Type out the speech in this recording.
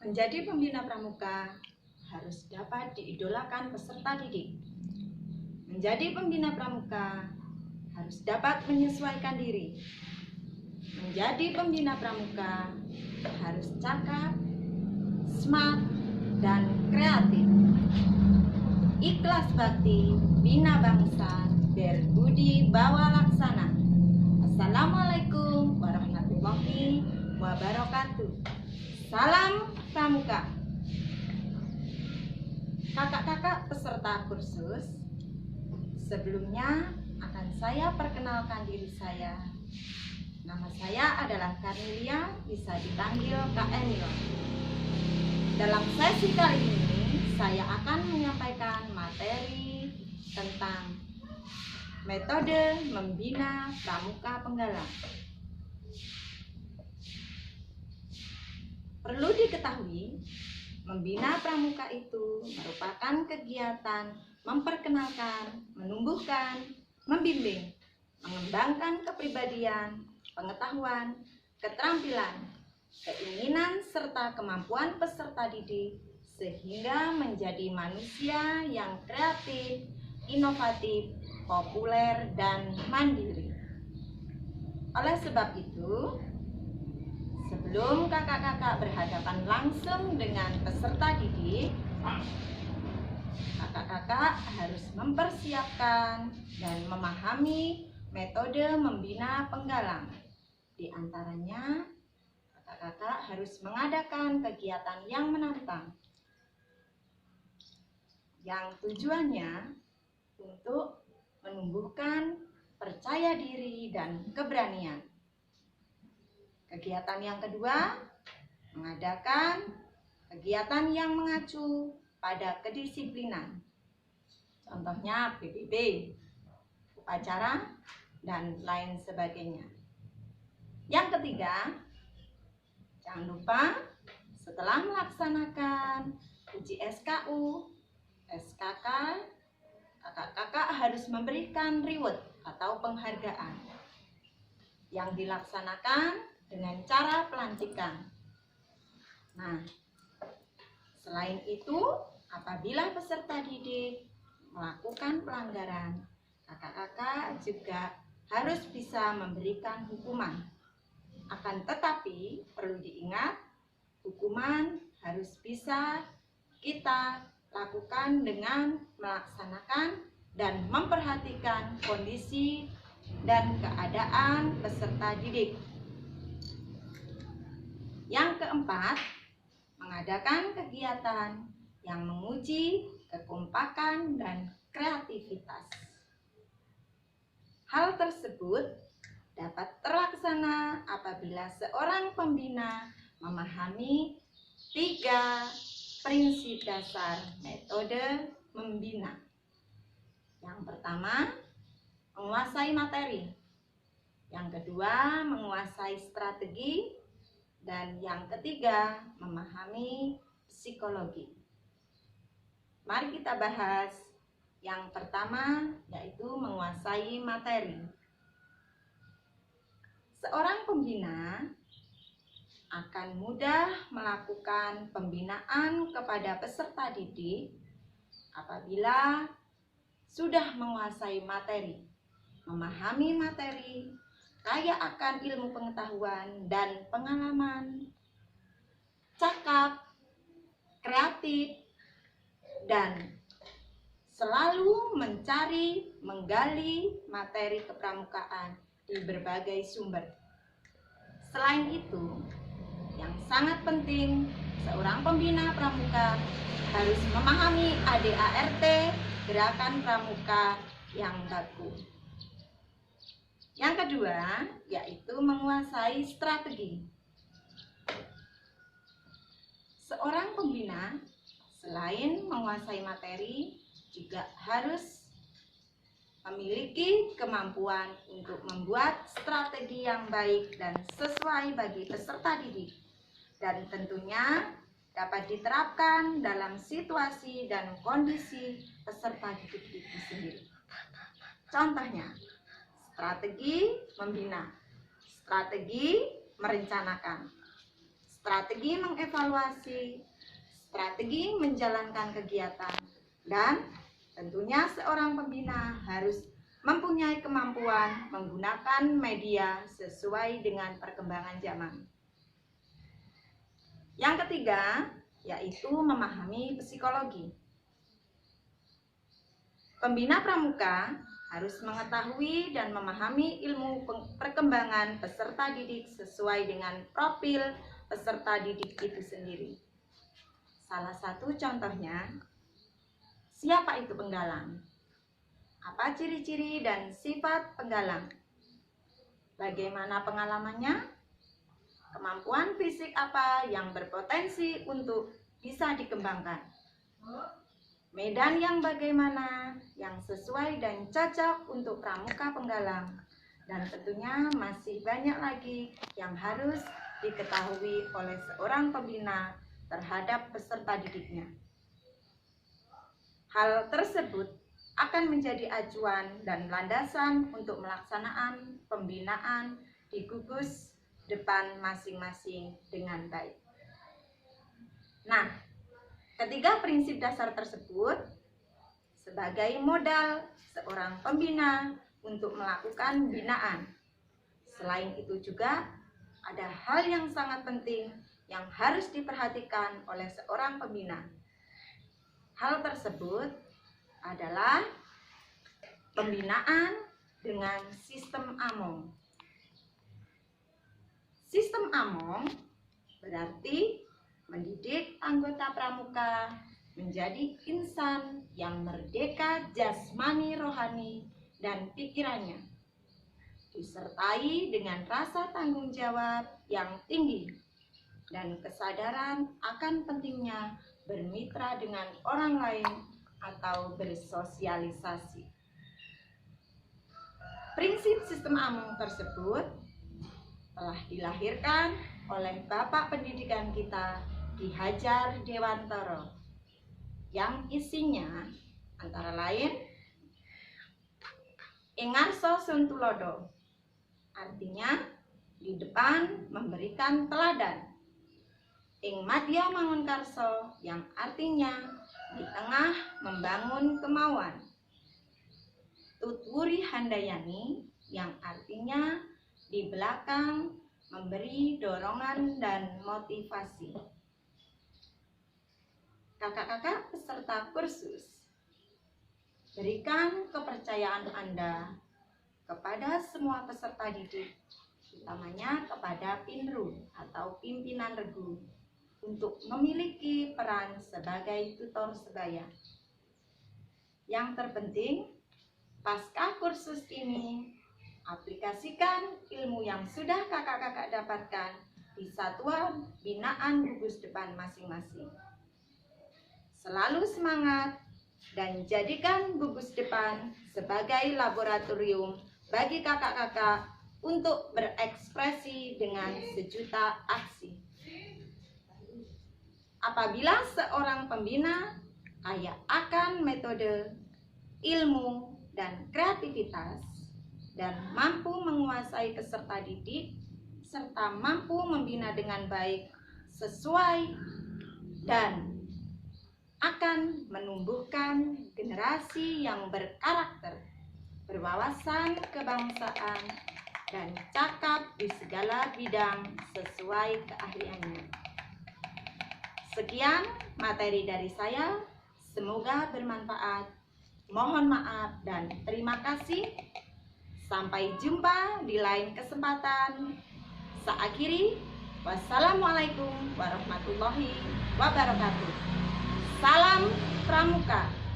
Menjadi pembina pramuka harus dapat diidolakan peserta didik. Menjadi pembina pramuka harus dapat menyesuaikan diri. Menjadi pembina pramuka harus cakap, smart, dan kreatif. Ikhlas bakti, bina bangsa, berbudi bawa laksana. Assalamualaikum warahmatullahi wabarakatuh. Salam pramuka. Kakak-kakak peserta kursus, sebelumnya akan saya perkenalkan diri saya. Nama saya adalah Karnilia, bisa dipanggil Kak Emil. Dalam sesi kali ini, saya akan menyampaikan materi tentang metode membina pramuka penggalang. Perlu diketahui, membina pramuka itu merupakan kegiatan memperkenalkan, menumbuhkan, membimbing, mengembangkan kepribadian, pengetahuan, keterampilan, keinginan, serta kemampuan peserta didik sehingga menjadi manusia yang kreatif, inovatif, populer, dan mandiri. Oleh sebab itu, sebelum kakak-kakak berhadapan langsung dengan peserta didik, kakak-kakak harus mempersiapkan dan memahami metode membina penggalang. Di antaranya, kakak-kakak harus mengadakan kegiatan yang menantang, yang tujuannya untuk menumbuhkan percaya diri dan keberanian. Kegiatan yang kedua, mengadakan kegiatan yang mengacu pada kedisiplinan. Contohnya PBB, upacara, dan lain sebagainya. Yang ketiga, jangan lupa setelah melaksanakan uji SKU, SKK, kakak-kakak harus memberikan reward atau penghargaan yang dilaksanakan dengan cara pelantikan. Nah, selain itu, apabila peserta didik melakukan pelanggaran, kakak-kakak juga harus bisa memberikan hukuman. Akan tetapi, perlu diingat, hukuman harus bisa kita lakukan dengan melaksanakan dan memperhatikan kondisi dan keadaan peserta didik. Yang keempat, mengadakan kegiatan yang menguji kekompakan dan kreativitas. Hal tersebut dapat terlaksana apabila seorang pembina memahami 3 prinsip dasar metode membina. Yang pertama, menguasai materi. Yang kedua, menguasai strategi. Dan yang ketiga, memahami psikologi. Mari kita bahas yang pertama, yaitu menguasai materi. Seorang pembina akan mudah melakukan pembinaan kepada peserta didik apabila sudah menguasai materi, memahami materi, kaya akan ilmu pengetahuan dan pengalaman, cakap, kreatif, dan selalu mencari, menggali materi kepramukaan di berbagai sumber. Selain itu, yang sangat penting, seorang pembina pramuka harus memahami ADART, gerakan pramuka yang baku. Yang kedua, yaitu menguasai strategi. Seorang pembina selain menguasai materi, juga harus memiliki kemampuan untuk membuat strategi yang baik dan sesuai bagi peserta didik, dan tentunya dapat diterapkan dalam situasi dan kondisi peserta didik itu sendiri. Contohnya, strategi membina, strategi merencanakan, strategi mengevaluasi, strategi menjalankan kegiatan, dan tentunya seorang pembina harus mempunyai kemampuan menggunakan media sesuai dengan perkembangan zaman. Yang ketiga, yaitu memahami psikologi. Pembina pramuka harus mengetahui dan memahami ilmu perkembangan peserta didik sesuai dengan profil peserta didik itu sendiri. Salah satu contohnya, siapa itu penggalang? Apa ciri-ciri dan sifat penggalang? Bagaimana pengalamannya? Kemampuan fisik apa yang berpotensi untuk bisa dikembangkan? Medan yang bagaimana yang sesuai dan cocok untuk pramuka penggalang, dan tentunya masih banyak lagi yang harus diketahui oleh seorang pembina terhadap peserta didiknya. Hal tersebut akan menjadi acuan dan landasan untuk melaksanaan pembinaan di gugus depan masing-masing dengan baik. Nah, ketiga prinsip dasar tersebut sebagai modal seorang pembina untuk melakukan binaan. Selain itu juga ada hal yang sangat penting yang harus diperhatikan oleh seorang pembina. Hal tersebut adalah pembinaan dengan sistem AMONG. Sistem AMONG berarti mendidik anggota pramuka menjadi insan yang merdeka jasmani, rohani, dan pikirannya, disertai dengan rasa tanggung jawab yang tinggi dan kesadaran akan pentingnya bermitra dengan orang lain atau bersosialisasi. Prinsip sistem AMONG tersebut telah dilahirkan oleh Bapak Pendidikan kita, Ki Hajar Dewantoro, yang isinya antara lain Ingarso Suntulodo, artinya di depan memberikan teladan. Ing Madya Mangunkarso, yang artinya di tengah membangun kemauan. Tutwuri Handayani, yang artinya di belakang memberi dorongan dan motivasi. Kakak-kakak peserta kursus, berikan kepercayaan Anda kepada semua peserta didik, utamanya kepada PINRU atau pimpinan regu, untuk memiliki peran sebagai tutor sebaya. Yang terpenting, pasca kursus ini, aplikasikan ilmu yang sudah kakak-kakak dapatkan di satuan binaan gugus depan masing-masing. Selalu semangat dan jadikan gugus depan sebagai laboratorium bagi kakak-kakak untuk berekspresi dengan sejuta aksi. Apabila seorang pembina kaya akan metode, ilmu, dan kreativitas, dan mampu menguasai peserta didik, serta mampu membina dengan baik sesuai, dan akan menumbuhkan generasi yang berkarakter, berwawasan kebangsaan, dan cakap di segala bidang sesuai keahliannya. Sekian materi dari saya, semoga bermanfaat. Mohon maaf dan terima kasih. Sampai jumpa di lain kesempatan. Saya akhiri. Wassalamualaikum warahmatullahi wabarakatuh. Salam Pramuka.